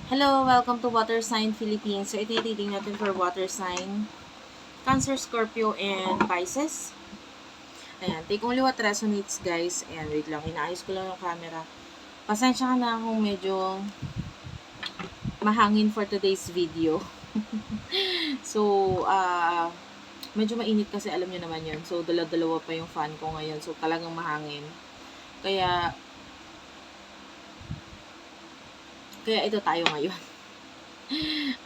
Hello, welcome to Water Sign Philippines. So, ito yung reading natin for Water Sign, Cancer, Scorpio, and Pisces. Ayan, take only what resonates, guys. Ayan, wait lang, inaayos ko lang yung camera. Pasensya ka na kung medyo mahangin for today's video. So, medyo mainit kasi alam nyo naman yun. So, dalawa pa yung fan ko ngayon. So, talagang mahangin. Kaya ito tayo ngayon.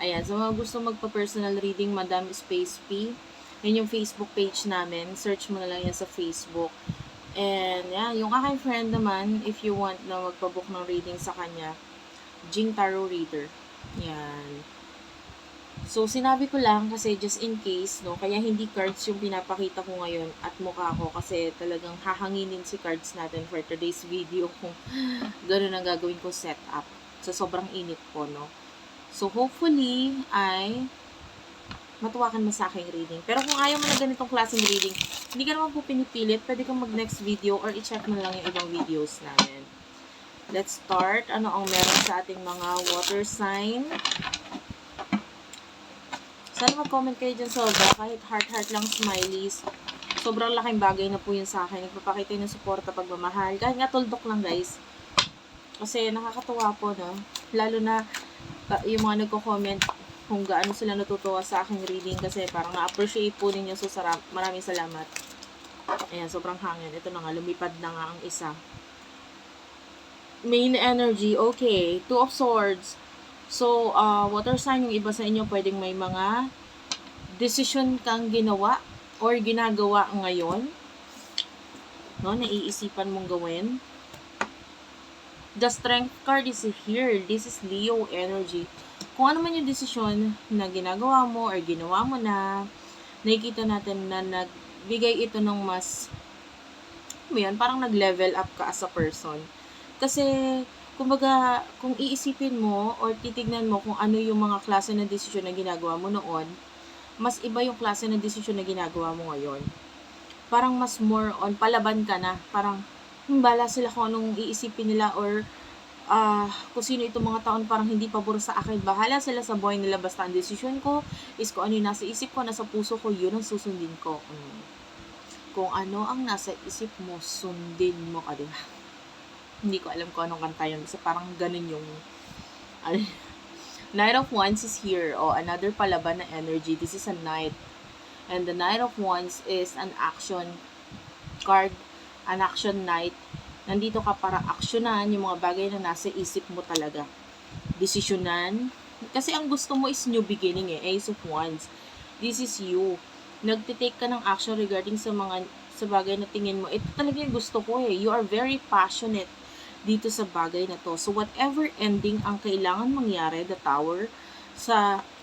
Ayan, so mga gusto magpa-personal reading, Madam Space P. Yan yung Facebook page namin. Search mo na lang yan sa Facebook. And yeah, yung aking friend naman, if you want na magpa-book ng reading sa kanya, Jing Tarot Reader. Yan. So, sinabi ko lang kasi just in case, no, kaya hindi cards yung pinapakita ko ngayon at mukha ko kasi talagang hahanginin si cards natin for today's video kung gano'n ang gagawin ko setup. So, sobrang init po, no. So, hopefully, ay matuwakan mo sa aking reading. Pero kung ayaw mo na ganitong klaseng reading, hindi ka naman po pinipilit, pwede kang mag-next video or i-check mo na lang yung ibang videos namin. Let's start. Ano ang meron sa ating mga water sign? Sana mag-comment kayo dyan sa baba, kahit heart-heart lang, smileys. Sobrang laking bagay na po yun sa akin. Nagpapakita ng suporta, pagmamahal. Kahit nga tuldok lang, guys. Kasi nakakatuwa po, no? Lalo na yung mga nagko-comment kung gaano sila natutuwa sa aking reading kasi parang na-appreciate po ninyo. So, maraming salamat. Ayan, sobrang hangin. Ito na nga, lumipad na nga ang isa. Main energy, okay. Two of Swords. So, water sign, yung iba sa inyo, pwedeng may mga decision kang ginawa or ginagawa ngayon. No, naiisipan mong gawin. The Strength card is here. This is Leo energy. Kung ano man yung desisyon na ginagawa mo or ginawa mo na, nakikita natin na nagbigay ito ng mas, parang nag-level up ka as a person. Kasi, kumbaga, kung iisipin mo or titignan mo kung ano yung mga klase ng desisyon na ginagawa mo noon, mas iba yung klase ng desisyon na ginagawa mo ngayon. Parang mas more on, palaban ka na. Parang, bala sila kung anong iisipin nila or kung sino itong mga taon parang hindi pabor sa akin. Bahala sila sa buhay nila. Basta ang desisyon ko is kung ano yung nasa isip ko, nasa puso ko, yun ang susundin ko. Kung ano ang nasa isip mo, sundin mo ka, diba? Hindi ko alam kung anong kanta yun. Kasi parang ganun yung Knight of Wands is here. Another palaban na energy. This is a knight. And the Knight of Wands is an action card. An action knight. Nandito ka para aksyonan yung mga bagay na nasa isip mo talaga. Desisyonan. Kasi ang gusto mo is new beginning Ace of Wands. This is you. Nagtitake ka ng action regarding sa bagay na tingin mo. Ito talaga yung gusto ko You are very passionate dito sa bagay na to. So, whatever ending ang kailangan mangyari, the Tower,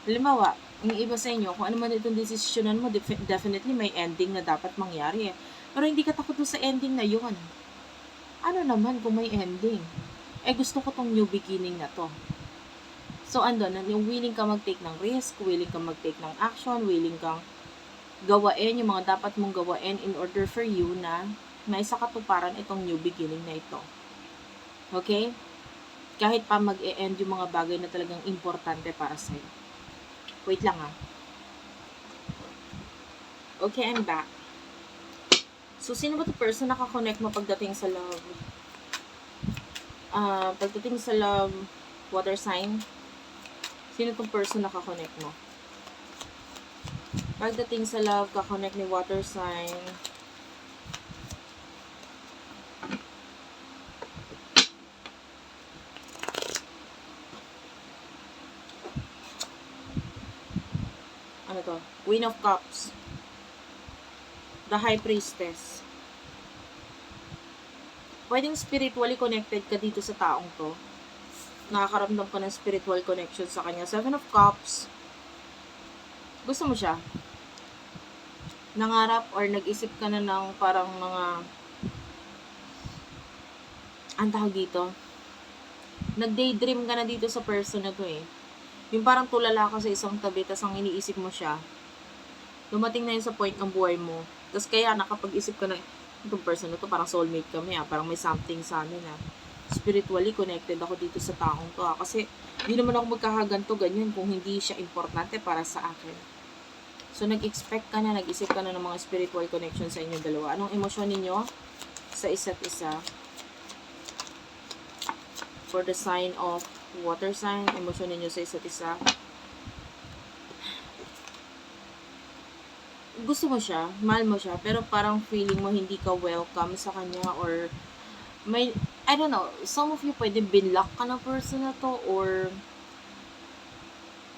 halimbawa, yung iba sa inyo, kung ano man itong desisyonan mo, definitely may ending na dapat mangyari Pero hindi ka takot sa ending na yun. Ano naman kung may ending? Gusto ko tong new beginning na to. So, andun, yung willing ka mag-take ng risk, willing ka mag-take ng action, willing kang gawain yung mga dapat mong gawain in order for you na maisa katuparan itong new beginning na ito. Okay? Kahit pa mag-e-end yung mga bagay na talagang importante para sa'yo. Wait lang Okay, I'm back. So, sino ba ito person nakakonect mo pagdating sa love? Pagdating sa love, water sign, sino itong person nakakonect mo? Pagdating sa love, kakonect ni water sign, ano to? Queen of Cups, the High Priestess. Pwedeng spiritually connected ka dito sa taong to. Nakakaramdam ka ng spiritual connection sa kanya. Seven of Cups. Gusto mo siya? Nangarap or nag-isip ka na ng parang mga ang tawag dito? Nag-daydream ka na dito sa person na to Yung parang tulala ka sa isang tabi, tas ang iniisip mo siya. Dumating na yun sa point ng buhay mo. Tas kaya nakapag-isip ka na, itong person na to, parang soulmate kami parang may something sa amin spiritually connected ako dito sa taong to. Kasi, hindi naman ako magkakaganto ganyan kung hindi siya importante para sa akin. So, nag-expect ka na, nag-isip ka na ng mga spiritual connection sa inyong dalawa. Anong emosyon ninyo sa isa't isa? For the sign of water sign, emosyon ninyo sa isa't isa. Gusto mo siya, mahal mo siya, pero parang feeling mo hindi ka welcome sa kanya, or may, I don't know, some of you pwede binlock ka ng person na to, or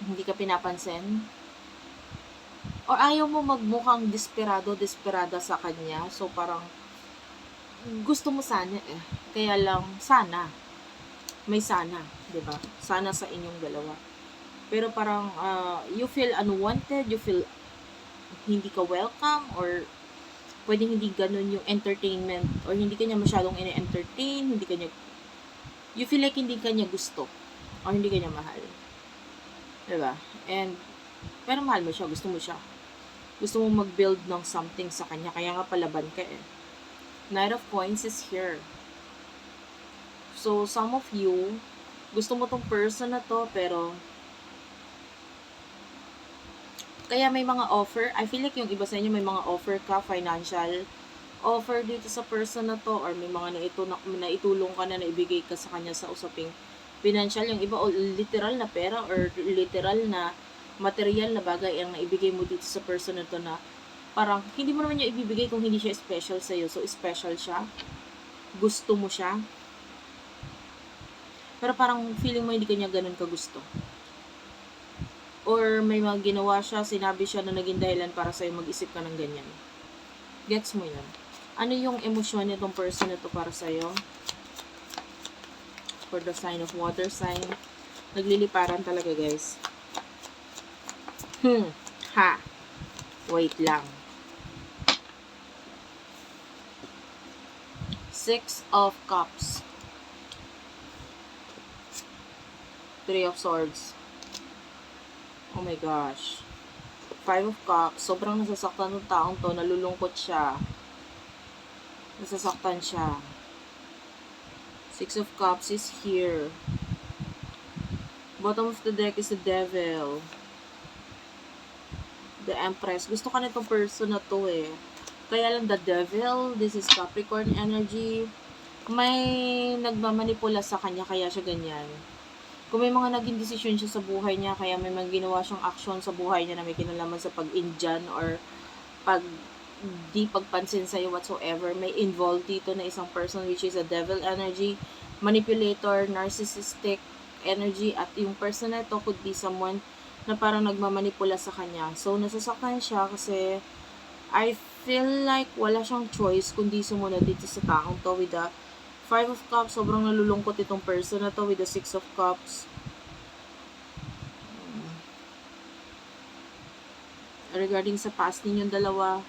hindi ka pinapansin, or ayaw mo magmukhang desperada sa kanya, so parang gusto mo sana kaya lang sana, may sana, 'di ba? Sana sa inyong dalawa. Pero parang you feel unwanted, you feel hindi ka welcome, or pwedeng hindi ganun yung entertainment, or hindi kanya masyadong ine-entertain, hindi kanya, you feel like hindi kanya gusto, or hindi kanya mahal. Diba? And, pero mahal mo siya, gusto mo siya. Gusto mo mag-build ng something sa kanya, kaya nga palaban ka eh. Knight of Coins is here. So, some of you, gusto mo tong person na to, pero kaya may mga offer. I feel like yung iba sa inyo may mga offer ka, financial offer dito sa person na to, or may mga naitulong ka na naibigay ka sa kanya sa usaping financial. Yung iba literal na pera or literal na material na bagay ang naibigay mo dito sa person na to, na parang hindi mo naman niya ibibigay kung hindi siya special sa'yo. So, special siya. Gusto mo siya. Pero parang feeling mo hindi kanya ganun kagusto. Or may mga ginawa siya, sinabi siya na naging dahilan para sa'yo mag-isip ka ng ganyan. Gets mo yan? Ano yung emosyon nitong person na to para sa'yo? For the sign of water sign. Nagliliparan talaga, guys. Ha. Wait lang. 6 of Cups. 3 of Swords. Oh my gosh. 5 of Cups. Sobrang nasasaktan ng taong to. Nalulungkot siya. Nasasaktan siya. 6 of Cups is here. Bottom of the deck is the Devil. The Empress. Gusto ka nitong person na to eh. Kaya lang the Devil, this is Capricorn energy. May nagmamanipula sa kanya, kaya siya ganyan. Kung may mga naging desisyon siya sa buhay niya, kaya may mga ginawa siyang action sa buhay niya na may kinalaman sa pag-indyan or di pagpansin sa'yo whatsoever, may involved dito na isang person, which is a devil energy, manipulator, narcissistic energy, at yung person na ito could be someone na parang nagmamanipula sa kanya. So, nasasaktan siya kasi I feel like wala siyang choice kundi sumunod dito sa taong to with the 5 of Cups. Sobrang nalulungkot itong person na to with the 6 of Cups. Regarding sa past ninyong dalawa,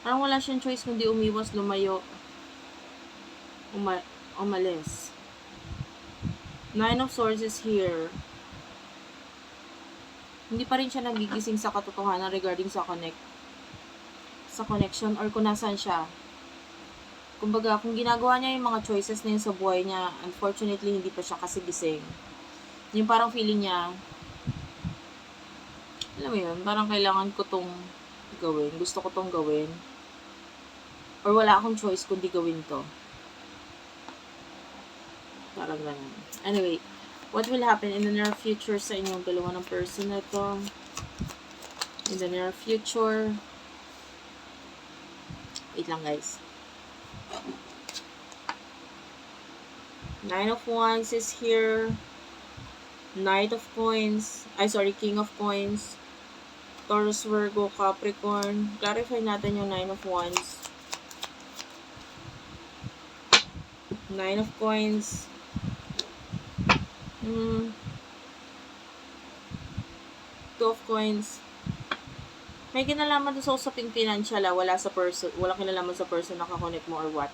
parang wala siyang choice kundi umiwas, lumayo, umalis. 9 of Swords is here. Hindi pa rin siya nagigising sa katotohanan regarding sa connection or kung nasan siya. Kumbaga, kung ginagawa niya yung mga choices na yun sa buhay niya, unfortunately, hindi pa siya kasi gising. Yung parang feeling niya, alam mo yun, parang kailangan ko tong gawin. Gusto ko tong gawin. Or wala akong choice kundi gawin to. Parang ganun. Anyway, what will happen in the near future sa inyong dalawa ng person na to? In the near future. Wait lang, guys. 9 of Wands is here. Knight of Coins. King of Coins. Taurus, Virgo, Capricorn. Clarify natin yung 9 of Wands. 9 of Coins. 2 of Coins. May kinalaman doon sa usaping financial, wala kinalaman sa person na kakonect mo or what.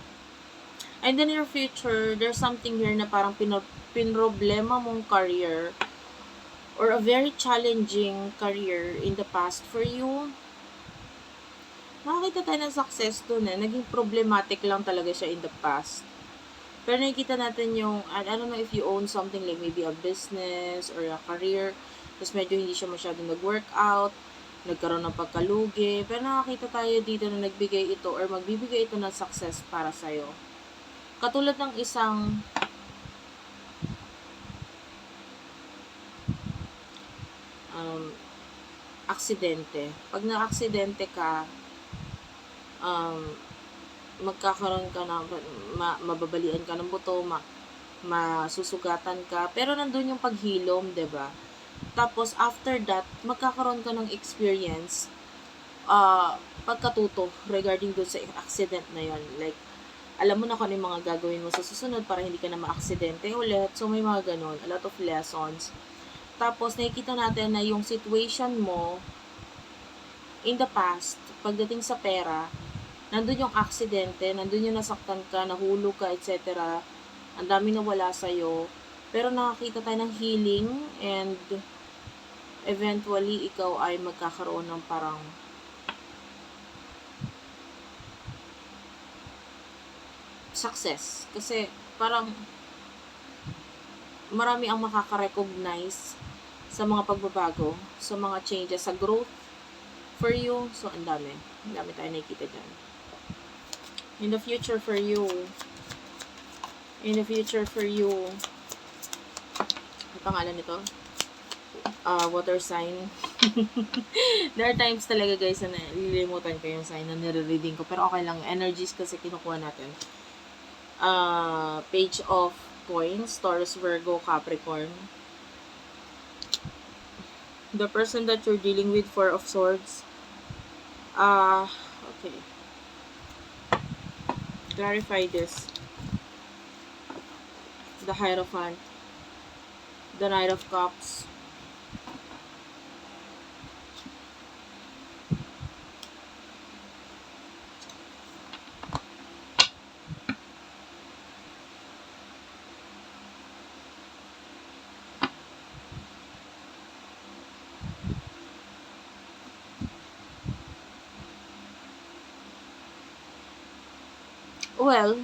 And in your future, there's something here na parang pinroblema mong career or a very challenging career in the past for you. Nakakita tayo ng success dun eh. Naging problematic lang talaga siya in the past. Pero nakikita natin yung, I don't know if you own something like maybe a business or a career, tapos medyo hindi siya masyadong nag-workout, nagkaroon ng pagkalugi, pero nakakita tayo dito na nagbigay ito or magbibigay ito ng success para sa'yo. Katulad ng isang aksidente. Pag na-aksidente ka, magkakaroon ka na, mababalian ka ng buto, masusugatan ka, pero nandun yung paghilom, 'di ba? Tapos after that, magkakaroon ka ng experience, pagkatuto regarding dun sa accident na yon. Like, alam mo na kung ano yung mga gagawin mo sa susunod para hindi ka na ma-aksidente ulit. So, may mga ganun, a lot of lessons. Tapos, nakikita natin na yung situation mo in the past, pagdating sa pera, nandun yung aksidente, nandun yung nasaktan ka, nahulog ka, etc. Ang dami na wala sa'yo. Pero nakakita tayo ng healing and eventually, ikaw ay magkakaroon ng parang success. Kasi parang marami ang makaka-recognize sa mga pagbabago, sa mga changes, sa growth for you. So, ang dami. Ang dami tayo nakikita dyan. In the future for you, ano pangalan nito? Water sign. There are times talaga guys na nililimutan ko yung sign na nire-reading ko. Pero okay lang. Energies kasi kinukuha natin. Page of Coins, Taurus, Virgo, Capricorn. The person that you're dealing with, Four of Swords. Okay. Clarify this. The Hierophant. The Knight of Cups. Well,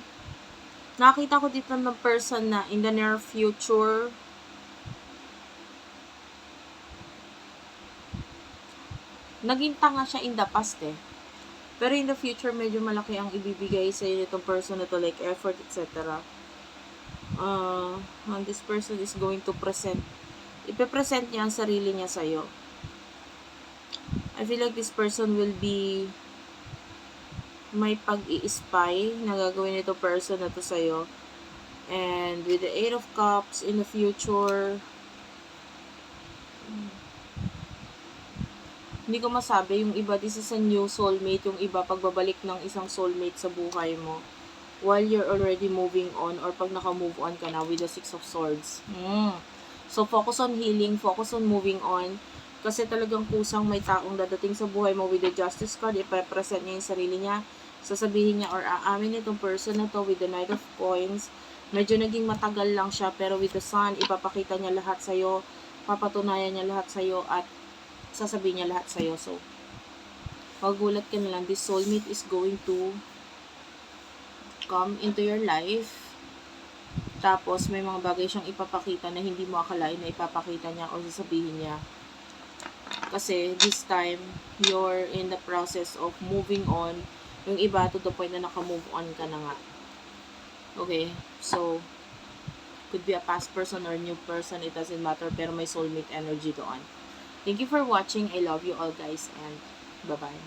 nakita ko dito ng person na in the near future, naging tanga siya in the past eh. Pero in the future, medyo malaki ang ibibigay sa inyo itong person na to, like effort, etc. And this person is going to ipe-present niya ang sarili niya sa'yo. I feel like this person will be may pag-i-spy na gagawin ito person na to sa'yo. And with the Eight of Cups in the future, hindi ko masabi, yung iba, this is a new soulmate, yung iba, pagbabalik ng isang soulmate sa buhay mo while you're already moving on or pag naka-move on ka na with the Six of Swords. So, focus on healing, focus on moving on, kasi talagang kusang may taong dadating sa buhay mo with the Justice card, ipapresent niya yung sarili niya, sasabihin niya or aamin itong person na to with the Knight of Coins. Medyo naging matagal lang siya, pero with the Sun, ipapakita niya lahat sa'yo, papatunayan niya lahat sa'yo, at sasabihin niya lahat sa'yo. So, magulat ka na lang, this soulmate is going to come into your life. Tapos, may mga bagay siyang ipapakita na hindi mo akalain na ipapakita niya o sasabihin niya. Kasi, this time, you're in the process of moving on. Yung iba, to the point na naka-move on ka na nga. Okay? So, could be a past person or new person, it doesn't matter, pero may soulmate energy doon. Thank you for watching. I love you all guys, and bye-bye.